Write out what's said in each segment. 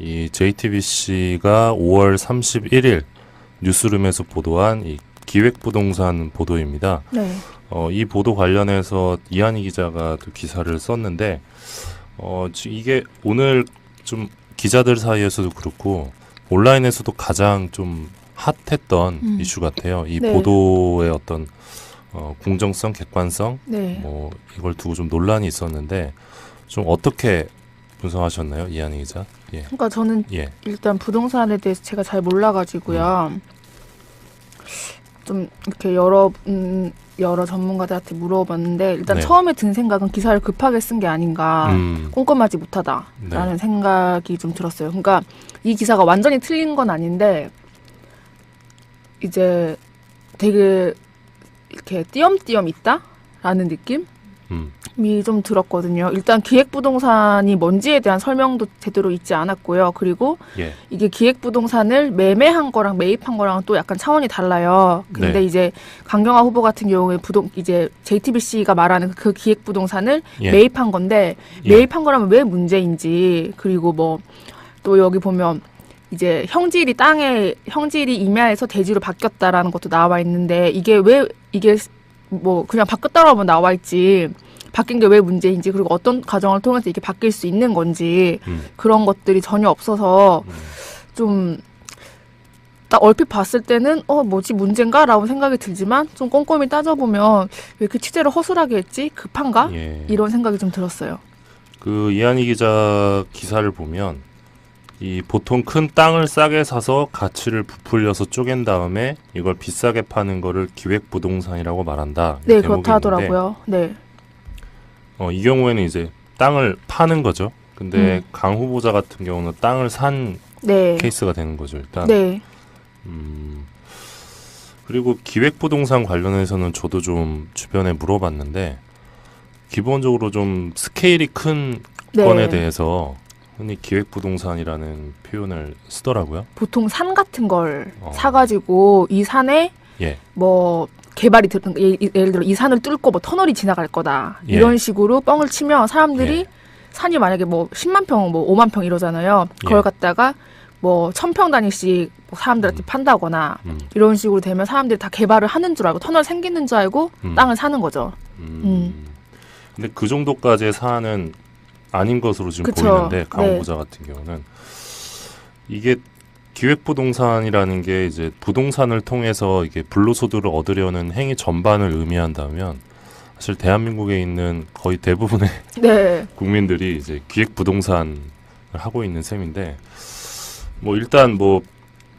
이 JTBC가 5월 31일 뉴스룸에서 보도한 이 기획부동산 보도입니다. 네. 이 보도 관련해서 이한희 기자가 또 기사를 썼는데 이게 오늘 좀 기자들 사이에서도 그렇고 온라인에서도 가장 좀 핫했던 이슈 같아요. 이 네. 보도의 어떤 공정성, 객관성, 네. 뭐 이걸 두고 좀 논란이 있었는데 좀 어떻게 분석하셨나요, 이한희 기자? 예. 그러니까 저는 예. 일단 부동산에 대해서 제가 잘 몰라가지고요. 좀 이렇게 여러 전문가들한테 물어봤는데 일단 네. 처음에 든 생각은 기사를 급하게 쓴 게 아닌가, 꼼꼼하지 못하다라는 네. 생각이 좀 들었어요. 그러니까 이 기사가 완전히 틀린 건 아닌데 이제 되게 이렇게 띄엄띄엄 있다라는 느낌이 좀 들었거든요. 일단 기획부동산이 뭔지에 대한 설명도 제대로 있지 않았고요. 그리고 예. 이게 기획부동산을 매매한 거랑 매입한 거랑 또 약간 차원이 달라요. 근데 네. 이제 강경화 후보 같은 경우에 이제 JTBC가 말하는 그 기획부동산을 예. 매입한 건데 예. 매입한 거라면 왜 문제인지, 그리고 뭐 또 여기 보면 이제 형질이 임야에서 대지로 바뀌었다라는 것도 나와 있는데 이게 뭐 그냥 바뀌었다고 나와 있지 바뀐 게 왜 문제인지, 그리고 어떤 과정을 통해서 이게 바뀔 수 있는 건지 그런 것들이 전혀 없어서 좀 딱 얼핏 봤을 때는 뭐지 문제인가? 라고 생각이 들지만 좀 꼼꼼히 따져보면 왜 이렇게 취재를 허술하게 했지? 급한가? 예. 이런 생각이 좀 들었어요. 그 이한희 기자 기사를 보면 이 보통 큰 땅을 싸게 사서 가치를 부풀려서 쪼갠 다음에 이걸 비싸게 파는 거를 기획부동산이라고 말한다. 네, 대목이 그렇다 하더라고요. 네. 이 경우에는 이제 땅을 파는 거죠. 근데 강 후보자 같은 경우는 땅을 산 네. 케이스가 되는 거죠, 일단. 네. 그리고 기획부동산 관련해서는 저도 좀 주변에 물어봤는데 기본적으로 좀 스케일이 큰 네. 건에 대해서 흔히 기획부동산이라는 표현을 쓰더라고요. 보통 산 같은 걸 사가지고 이 산에 예. 뭐 개발이 예를 들어 이 산을 뚫고 뭐 터널이 지나갈 거다. 예. 이런 식으로 뻥을 치면 사람들이 예. 산이 만약에 뭐 10만 평, 뭐 5만 평 이러잖아요. 그걸 예. 갖다가 뭐 1000평 단위씩 사람들한테 판다거나 이런 식으로 되면 사람들이 다 개발을 하는 줄 알고 터널 생기는 줄 알고 땅을 사는 거죠. 근데 그 정도까지의 사안은 아닌 것으로 지금 그쵸. 보이는데 강 네. 후보자 같은 경우는 이게 기획부동산이라는 게 이제 부동산을 통해서 이게 불로소득을 얻으려는 행위 전반을 의미한다면 사실 대한민국에 있는 거의 대부분의 네. 국민들이 이제 기획부동산을 하고 있는 셈인데 뭐 일단 뭐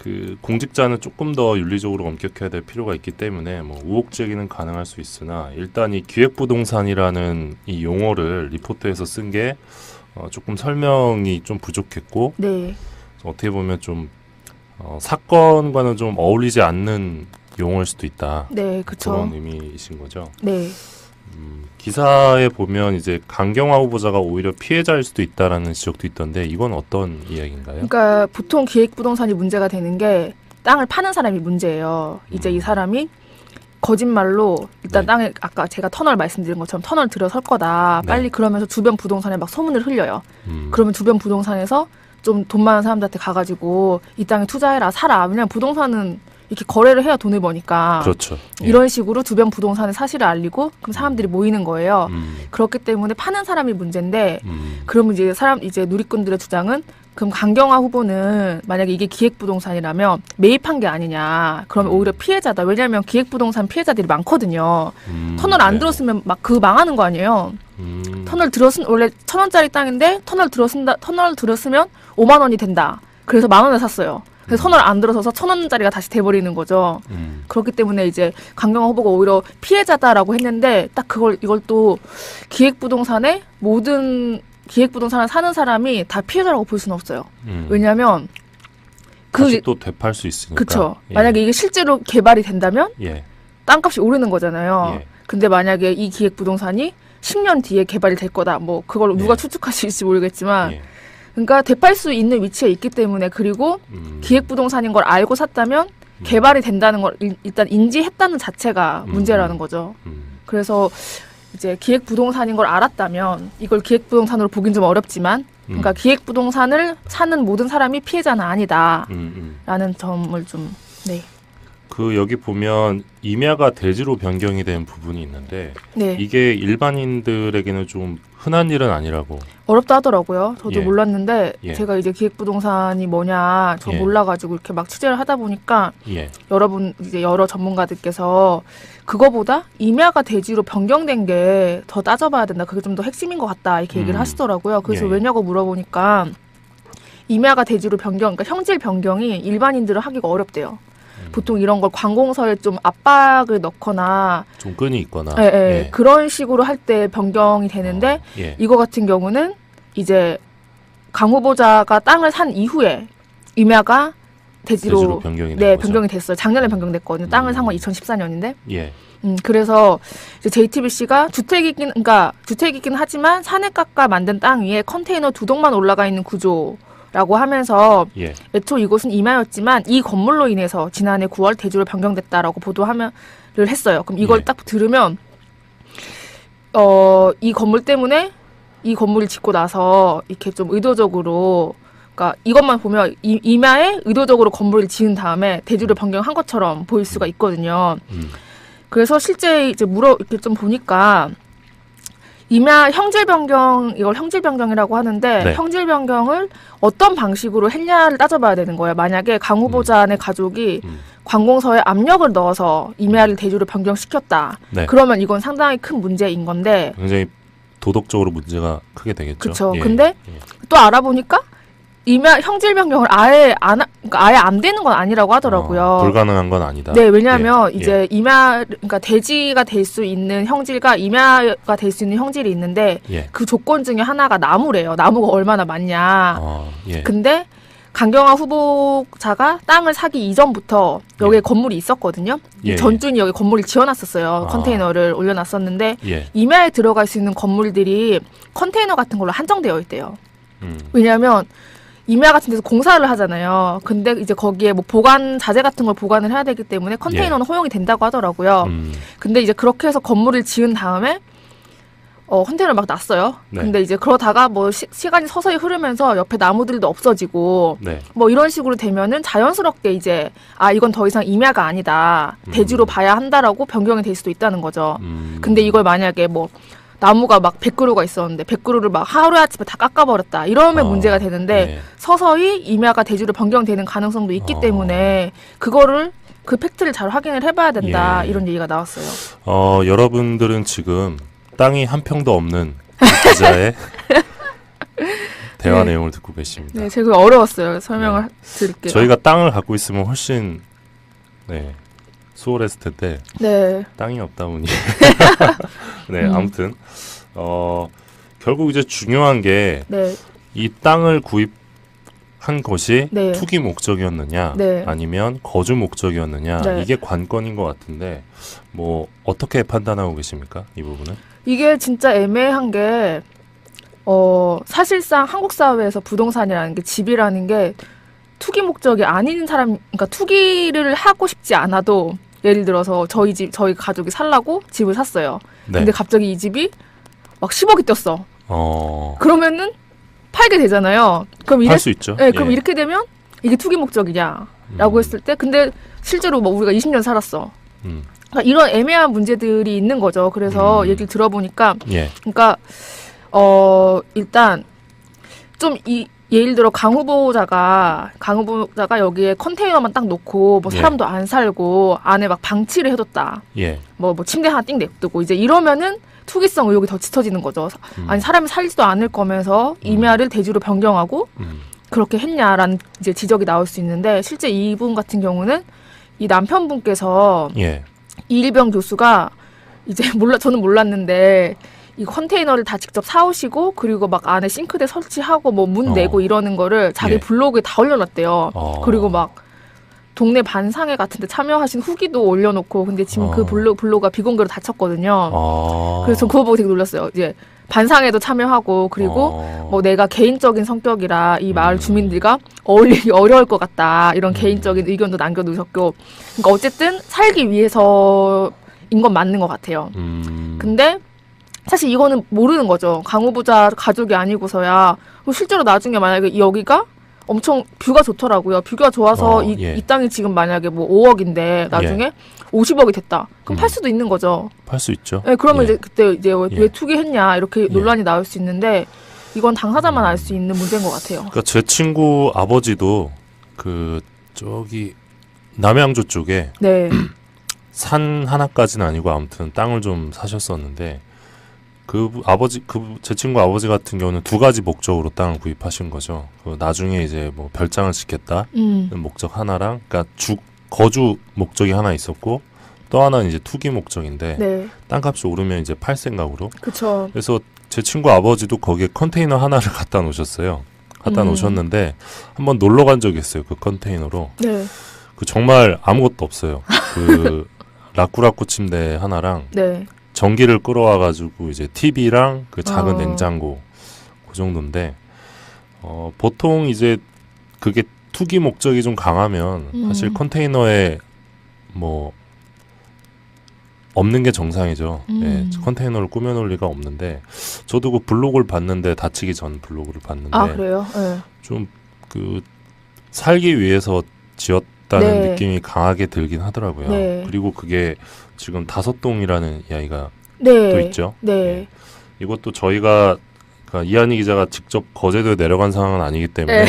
그 공직자는 조금 더 윤리적으로 엄격해야 될 필요가 있기 때문에 뭐 우혹 제기는 가능할 수 있으나 일단 이 기획부동산이라는 이 용어를 리포트에서 쓴 게 조금 설명이 좀 부족했고 네. 어떻게 보면 좀 사건과는 좀 어울리지 않는 용어일 수도 있다. 네, 그쵸. 그런 의미이신 거죠. 네. 기사에 보면 이제 강경화 후보자가 오히려 피해자일 수도 있다라는 지적도 있던데 이건 어떤 이야기인가요? 그러니까 보통 기획부동산이 문제가 되는 게 땅을 파는 사람이 문제예요. 이제 이 사람이 거짓말로 일단 네. 땅에 아까 제가 터널 말씀드린 것처럼 터널 들어설 거다. 네. 빨리 그러면서 주변 부동산에 막 소문을 흘려요. 그러면 주변 부동산에서 좀 돈 많은 사람들한테 가가지고 이 땅에 투자해라, 사라. 왜냐면 부동산은 이렇게 거래를 해야 돈을 버니까. 그렇죠. 예. 이런 식으로 주변 부동산의 사실을 알리고 그럼 사람들이 모이는 거예요. 그렇기 때문에 파는 사람이 문제인데 그러면 이제 누리꾼들의 주장은 그럼 강경화 후보는 만약에 이게 기획부동산이라면 매입한 게 아니냐. 그러면 오히려 피해자다. 왜냐하면 기획부동산 피해자들이 많거든요. 터널 안 네. 들었으면 막 망하는 거 아니에요. 터널 원래 1,000원짜리 땅인데 터널 들었으면 5만 원이 된다. 그래서 10,000원에 샀어요. 그래서 터널 안 들어서서 1,000원짜리가 다시 돼버리는 거죠. 그렇기 때문에 이제 강경화 후보가 오히려 피해자다라고 했는데 딱 이걸 또 기획부동산에 모든 기획부동산을 사는 사람이 다 피해자라고 볼 수는 없어요. 왜냐하면 다시 또 되팔 수 있으니까. 그렇죠. 예. 만약에 이게 실제로 개발이 된다면 예. 땅값이 오르는 거잖아요. 예. 근데 만약에 이 기획부동산이 10년 뒤에 개발이 될 거다. 뭐 그걸 누가 예. 추측할 수 있을지 모르겠지만 예. 그러니까 되팔 수 있는 위치에 있기 때문에 그리고 기획부동산인 걸 알고 샀다면 개발이 된다는 걸 일단 인지했다는 자체가 문제라는 거죠. 그래서 이제 기획부동산인 걸 알았다면 이걸 기획부동산으로 보긴 좀 어렵지만 그러니까 기획부동산을 사는 모든 사람이 피해자는 아니다라는 음. 점을 좀 네. 그 여기 보면 임야가 대지로 변경이 된 부분이 있는데 네. 이게 일반인들에게는 좀 흔한 일은 아니라고. 어렵다 하더라고요. 저도 예. 몰랐는데 예. 제가 이제 기획부동산이 뭐냐 저 예. 몰라가지고 이렇게 막 취재를 하다 보니까 예. 여러 전문가들께서 그거보다 임야가 대지로 변경된 게 더 따져봐야 된다. 그게 좀 더 핵심인 것 같다. 이렇게 얘기를 하시더라고요. 그래서 예. 왜냐고 물어보니까 임야가 대지로 변경, 그러니까 형질 변경이 일반인들은 하기가 어렵대요. 보통 이런 걸 관공서에 좀 압박을 넣거나 좀 끈이 있거나. 예, 예. 그런 식으로 할 때 변경이 되는데 예. 이거 같은 경우는 이제 강 후보자가 땅을 산 이후에 임야가 대지로 변경이 된 네, 거죠. 변경이 됐어요. 작년에 변경됐거든요. 땅을 산 건 2014년인데. 예. 그래서 이제 JTBC가 주택이긴 하지만 산에 깎아 만든 땅 위에 컨테이너 2동만 올라가 있는 구조라고 하면서 예. 애초 이곳은 임야였지만 이 건물로 인해서 지난해 9월 대지로 변경됐다라고 보도를 했어요. 그럼 이걸 예. 딱 들으면 이 건물 때문에 이 건물을 짓고 나서 이렇게 좀 의도적으로 그러니까 이것만 보면 임야에 의도적으로 건물을 지은 다음에 대지로 변경한 것처럼 보일 수가 있거든요. 그래서 실제 이제 이렇게 좀 보니까 임야 형질 변경 이걸 형질 변경이라고 하는데 네. 형질 변경을 어떤 방식으로 했냐를 따져봐야 되는 거예요. 만약에 강 후보자의 가족이 관공서에 압력을 넣어서 임야를 대지로 변경시켰다. 네. 그러면 이건 상당히 큰 문제인 건데. 굉장히 도덕적으로 문제가 크게 되겠죠. 그렇죠. 예. 근데 예. 또 알아보니까 임야 형질 변경을 그러니까 아예 안 되는 건 아니라고 하더라고요. 불가능한 건 아니다. 네, 왜냐하면 예. 이제 임야, 그러니까 대지가 될 수 있는 형질과 임야가 될 수 있는 형질이 있는데 예. 그 조건 중에 하나가 나무래요. 나무가 얼마나 많냐. 예. 근데 강경화 후보자가 땅을 사기 이전부터 여기에 건물이 있었거든요. 예. 전준이 여기 건물을 지어놨었어요. 아. 컨테이너를 올려놨었는데 예. 임야에 들어갈 수 있는 건물들이 컨테이너 같은 걸로 한정되어 있대요. 음. 왜냐하면 임야 같은 데서 공사를 하잖아요. 근데 이제 거기에 뭐 보관 자재 같은 걸 보관을 해야 되기 때문에 컨테이너는 허용이 된다고 하더라고요. 근데 이제 그렇게 해서 건물을 지은 다음에 컨테이너를 막 놨어요. 네. 근데 이제 그러다가 뭐 시간이 서서히 흐르면서 옆에 나무들도 없어지고 네. 뭐 이런 식으로 되면은 자연스럽게 이제 이건 더 이상 임야가 아니다. 대지로 봐야 한다라고 변경이 될 수도 있다는 거죠. 근데 이걸 만약에 뭐 나무가 막 100그루가 있었는데 100그루를 막 하루아침에 다 깎아버렸다. 이러면 문제가 되는데 네. 서서히 임야가 대지로 변경되는 가능성도 있기 때문에 그 팩트를 잘 확인을 해봐야 된다. 예. 이런 얘기가 나왔어요. 여러분들은 지금 땅이 한 평도 없는 이 기자의 대화 네. 내용을 듣고 계십니다. 네, 제가 어려웠어요. 설명을 드릴게요. 저희가 땅을 갖고 있으면 훨씬 수월했을 텐데 네. 땅이 없다 보니 아무튼 결국 이제 중요한 게 이 네. 땅을 구입한 것이 네. 투기 목적이었느냐 네. 아니면 거주 목적이었느냐 네. 이게 관건인 것 같은데 뭐 어떻게 판단하고 계십니까? 이 부분은? 이게 진짜 애매한 게 사실상 한국 사회에서 부동산이라는 게 집이라는 게 투기 목적이 아닌 사람, 그러니까 투기를 하고 싶지 않아도 예를 들어서 저희 가족이 살라고 집을 샀어요. 네. 근데 갑자기 이 집이 막 10억이 뛰었어. 그러면은 팔게 되잖아요. 그럼 팔 수 있죠. 네, 그럼 이렇게 되면 이게 투기 목적이냐라고 했을 때, 근데 실제로 뭐 우리가 20년 살았어. 그러니까 이런 애매한 문제들이 있는 거죠. 그래서 얘기를 들어보니까, 그러니까 일단 좀 예를 들어 강 후보자가 여기에 컨테이너만 딱 놓고 뭐 사람도 안 살고 안에 막 방치를 해뒀다. 뭐 침대 하나 띵 냅두고 이제 이러면은 투기성 의혹이 더 짙어지는 거죠. 아니 사람이 살지도 않을 거면서 임야를 대지로 변경하고 그렇게 했냐라는 이제 지적이 나올 수 있는데, 실제 이분 같은 경우는 이 남편분께서 이일병 교수가 이제 저는 몰랐는데 이 컨테이너를 다 직접 사오시고 그리고 막 안에 싱크대 설치하고 뭐 문 내고 이러는 거를 자기 블로그에 다 올려놨대요. 그리고 막 동네 반상회 같은 데 참여하신 후기도 올려놓고, 근데 지금 그 블로그가 비공개로 닫혔거든요. 그래서 그거 보고 되게 놀랐어요. 이제 반상회도 참여하고 그리고 뭐 내가 개인적인 성격이라 이 마을 주민들과 어울리기 어려울 것 같다. 이런 개인적인 의견도 남겨두셨고, 그러니까 어쨌든 살기 위해서인 건 맞는 것 같아요. 근데 사실 이거는 모르는 거죠. 강후보자 가족이 아니고서야 실제로 나중에 만약에 여기가 엄청 뷰가 좋더라고요. 뷰가 좋아서 이 땅이 지금 만약에 뭐 5억인데 나중에 50억이 됐다. 그럼 팔 수도 있는 거죠. 팔 수 있죠. 네, 그러면 이제 그때 이제 왜 투기했냐 이렇게 논란이 나올 수 있는데 이건 당사자만 알 수 있는 문제인 것 같아요. 그러니까 제 친구 아버지도 그 저기 남양주 쪽에 네. 산 하나까지는 아니고 아무튼 땅을 좀 사셨었는데 제 친구 아버지 같은 경우는 두 가지 목적으로 땅을 구입하신 거죠. 나중에 이제 뭐 별장을 짓겠다 목적 하나랑, 그러니까 거주 목적이 하나 있었고 또 하나는 이제 투기 목적인데 네. 땅값이 오르면 이제 팔 생각으로. 그렇죠. 그래서 제 친구 아버지도 거기에 컨테이너 하나를 갖다 놓으셨어요. 갖다 놓으셨는데 한번 놀러 간 적이 있어요. 그 컨테이너로. 네. 그 정말 아무것도 없어요. 그 라꾸라꾸 침대 하나랑 네. 전기를 끌어와가지고 이제 TV랑 그 작은 냉장고 그 정도인데 보통 이제 그게 투기 목적이 좀 강하면 사실 컨테이너에 뭐 없는 게 정상이죠. 예, 컨테이너를 꾸며놓을 리가 없는데 저도 그 블로그를 봤는데 다치기 전 블로그를 봤는데 그래요? 네. 좀 그 살기 위해서 지었다는 네. 느낌이 강하게 들긴 하더라고요. 네. 그리고 그게 지금 다섯동이라는 이야기가 네. 또 있죠. 네. 예. 이것도 저희가 그러니까 이한희 기자가 직접 거제도에 내려간 상황은 아니기 때문에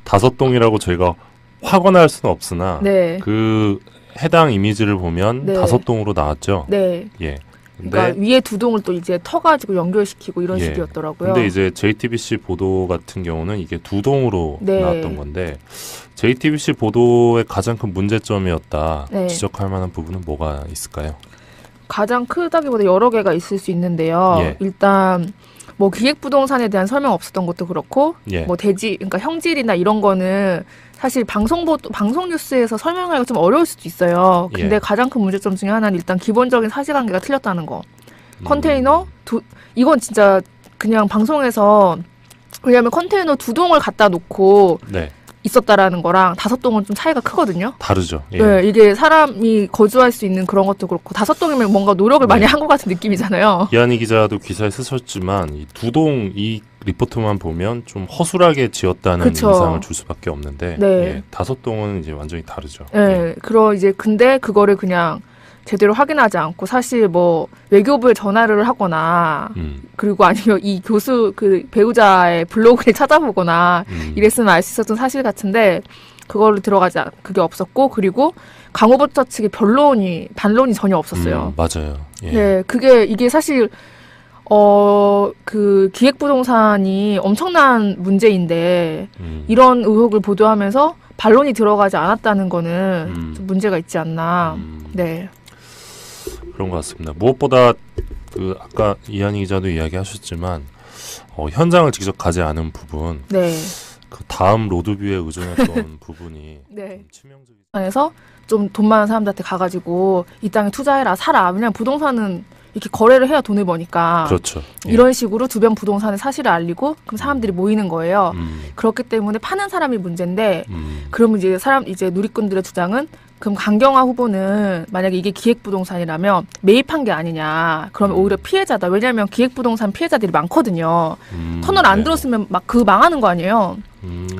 다섯동이라고 저희가 확언할 수는 없으나 네. 그 해당 이미지를 보면 네. 다섯동으로 나왔죠. 네. 예. 그러니까 위에 두 동을 또 이제 터가지고 연결시키고 이런 식이었더라고요. 근데 이제 JTBC 보도 같은 경우는 이게 두 동으로 나왔던 건데 JTBC 보도의 가장 큰 문제점이었다 지적할 만한 부분은 뭐가 있을까요? 가장 크다기보다 여러 개가 있을 수 있는데요. 일단 뭐 기획부동산에 대한 설명 없었던 것도 그렇고 뭐 그러니까 형질이나 이런 거는 사실 방송 뉴스에서 설명하기가 좀 어려울 수도 있어요. 근데 가장 큰 문제점 중에 하나는 일단 기본적인 사실관계가 틀렸다는 거. 컨테이너 이건 진짜 그냥 방송에서, 왜냐하면 컨테이너 두 동을 갖다 놓고 있었다라는 거랑 다섯 동은 좀 차이가 크거든요. 다르죠. 네, 이게 사람이 거주할 수 있는 그런 것도 그렇고 다섯 동이면 뭔가 노력을 많이 한 것 같은 느낌이잖아요. 이한희 기자도 기사에 쓰셨지만 이 두 동 이 리포트만 보면 좀 허술하게 지었다는 인상을 줄 수밖에 없는데 다섯 동은 이제 완전히 다르죠. 근데 그거를 그냥 제대로 확인하지 않고 사실 뭐 외교부에 전화를 하거나 그리고 아니면 이 교수 그 배우자의 블로그를 찾아보거나 이랬으면 알 수 있었던 사실 같은데 그거를 그게 없었고, 그리고 강후보자 측의 반론이 전혀 없었어요. 맞아요. 네, 이게 사실 그 기획부동산이 엄청난 문제인데 이런 의혹을 보도하면서 반론이 들어가지 않았다는 거는 좀 문제가 있지 않나. 네. 그런 것 같습니다. 무엇보다 그 아까 이한희 기자도 이야기하셨지만 현장을 직접 가지 않은 부분, 그 다음 로드뷰에 의존했던 부분이 치명적이죠. 그래서 좀 돈 많은 사람들한테 가가지고 이 땅에 투자해라, 사라. 왜냐면 부동산은 이렇게 거래를 해야 돈을 버니까. 그렇죠. 이런 식으로 주변 부동산의 사실을 알리고 그럼 사람들이 모이는 거예요. 그렇기 때문에 파는 사람이 문제인데 그러면 이제 누리꾼들의 주장은 그럼 강경화 후보는 만약에 이게 기획부동산이라면 매입한 게 아니냐. 그러면 오히려 피해자다. 왜냐하면 기획부동산 피해자들이 많거든요. 터널 안 들었으면 막 망하는 거 아니에요.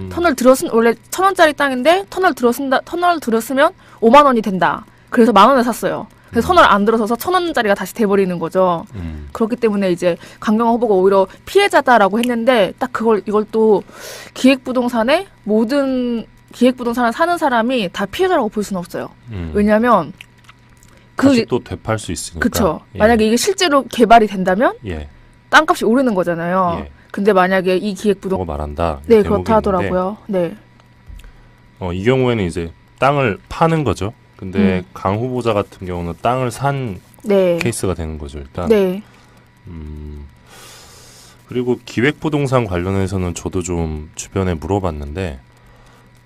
터널 원래 1,000원짜리 땅인데 터널 들었으면 5만 원이 된다. 그래서 10,000원에 샀어요. 그래서 터널 안 들어서서 1,000원짜리가 다시 돼버리는 거죠. 그렇기 때문에 이제 강경화 후보가 오히려 피해자다라고 했는데 딱 이걸 또 기획부동산에 기획부동산을 사는 사람이 다 피해자라고 볼 수는 없어요. 왜냐하면 다시 또 되팔 수 있으니까. 그렇죠. 만약에 이게 실제로 개발이 된다면 땅값이 오르는 거잖아요. 근데 만약에 이 기획부동산 말한다. 네, 그렇다 하더라고요. 네. 이 경우에는 이제 땅을 파는 거죠. 근데 강 후보자 같은 경우는 땅을 산 케이스가 되는 거죠, 일단. 네. 그리고 기획부동산 관련해서는 저도 좀 주변에 물어봤는데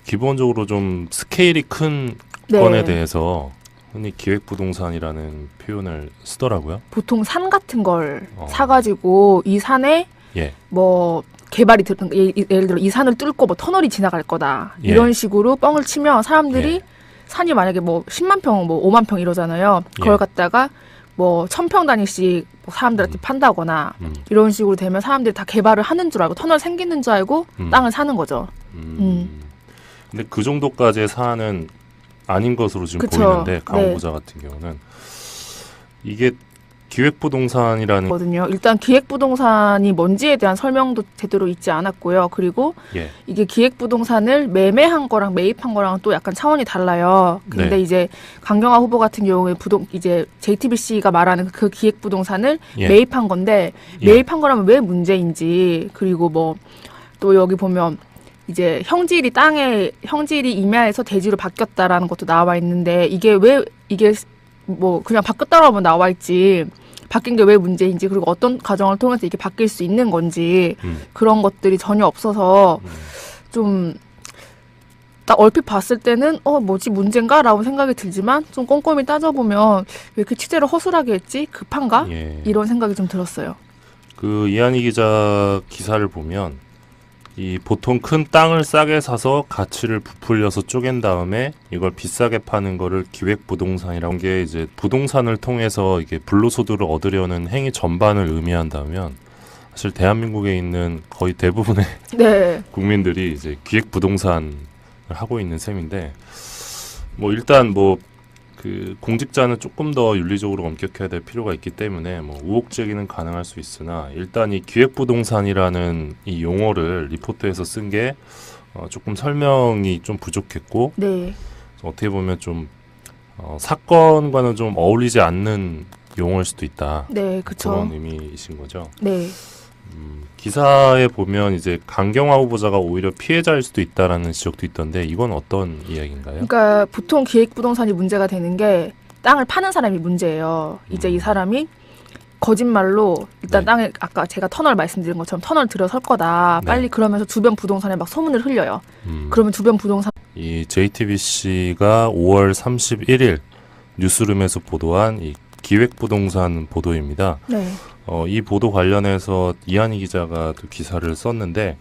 기본적으로 좀 스케일이 큰 건에 대해서 흔히 기획부동산이라는 표현을 쓰더라고요. 보통 산 같은 걸 사가지고 이 산에 뭐 개발이 예를 들어 이 산을 뚫고 뭐 터널이 지나갈 거다. 이런 식으로 뻥을 치면 사람들이 산이 만약에 뭐 10만 평, 뭐 5만 평 이러잖아요. 그걸 갖다가 뭐 1,000평 단위씩 뭐 사람들한테 판다거나 음. 이런 식으로 되면 사람들이 다 개발을 하는 줄 알고 터널 생기는 줄 알고 땅을 사는 거죠. 근데 그 정도까지의 사안은 아닌 것으로 지금 그쵸. 보이는데 강호보자 같은 경우는 이게 기획부동산이라는 거든요. 일단 기획부동산이 뭔지에 대한 설명도 제대로 있지 않았고요. 그리고 예. 이게 기획부동산을 매매한 거랑 매입한 거랑 또 약간 차원이 달라요. 근데 네. 이제 강경화 후보 같은 경우에 이제 JTBC가 말하는 그 기획부동산을 예. 매입한 건데 예. 매입한 거라면 왜 문제인지 그리고 뭐 또 여기 보면 이제 형질이 임야에서 대지로 바뀌었다라는 것도 나와 있는데 이게 뭐 그냥 바뀌었다고 하면 나와 있지 바뀐 게 왜 문제인지 그리고 어떤 과정을 통해서 이게 바뀔 수 있는 건지 그런 것들이 전혀 없어서 좀 딱 얼핏 봤을 때는 뭐지 문제인가라고 생각이 들지만 좀 꼼꼼히 따져보면 왜 이렇게 취재를 허술하게 했지 급한가 예. 이런 생각이 좀 들었어요. 그 이한희 기자 기사를 보면 이 보통 큰 땅을 싸게 사서 가치를 부풀려서 쪼갠 다음에 이걸 비싸게 파는 거를 기획부동산이라는 게 이제 부동산을 통해서 이게 불로소득을 얻으려는 행위 전반을 의미한다면 사실 대한민국에 있는 거의 대부분의 네. 국민들이 이제 기획부동산을 하고 있는 셈인데 뭐 일단 뭐 그 공직자는 조금 더 윤리적으로 엄격해야 될 필요가 있기 때문에 뭐 우혹 제기는 가능할 수 있으나 일단 이 기획부동산이라는 이 용어를 리포트에서 쓴 게 조금 설명이 좀 부족했고 네. 어떻게 보면 좀 사건과는 좀 어울리지 않는 용어일 수도 있다. 네, 그쵸. 그런 의미이신 거죠. 네. 기사에 보면 이제 강경화 후보자가 오히려 피해자일 수도 있다라는 지적도 있던데 이건 어떤 이야기인가요? 그러니까 보통 기획부동산이 문제가 되는 게 땅을 파는 사람이 문제예요. 이제 이 사람이 거짓말로 일단 네. 땅에 아까 제가 터널 말씀드린 것처럼 터널 들어설 거다. 네. 빨리 그러면서 주변 부동산에 막 소문을 흘려요. 그러면 주변 부동산 이 JTBC가 5월 31일 뉴스룸에서 보도한 이 기획부동산 보도입니다. 네. 이 보도 관련해서 이한희 기자가 또 기사를 썼는데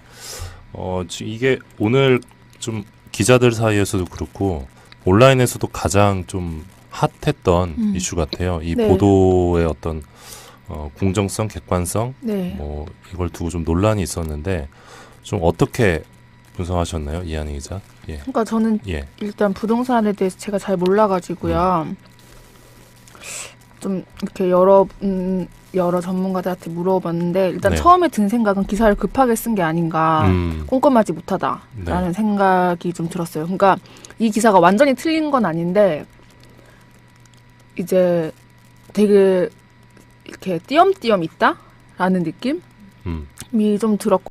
이게 오늘 좀 기자들 사이에서도 그렇고 온라인에서도 가장 좀 핫했던 이슈 같아요. 이 네. 보도의 어떤 공정성, 객관성 네. 뭐 이걸 두고 좀 논란이 있었는데 좀 어떻게 분석하셨나요, 이한희 기자? 예. 그러니까 저는 예. 일단 부동산에 대해서 제가 잘 몰라가지고요. 좀 이렇게 여러 전문가들한테 물어봤는데 일단 네. 처음에 든 생각은 기사를 급하게 쓴 게 아닌가 꼼꼼하지 못하다라는 네. 생각이 좀 들었어요. 그러니까 이 기사가 완전히 틀린 건 아닌데 이제 되게 이렇게 띄엄띄엄 있다라는 느낌이 좀 들었고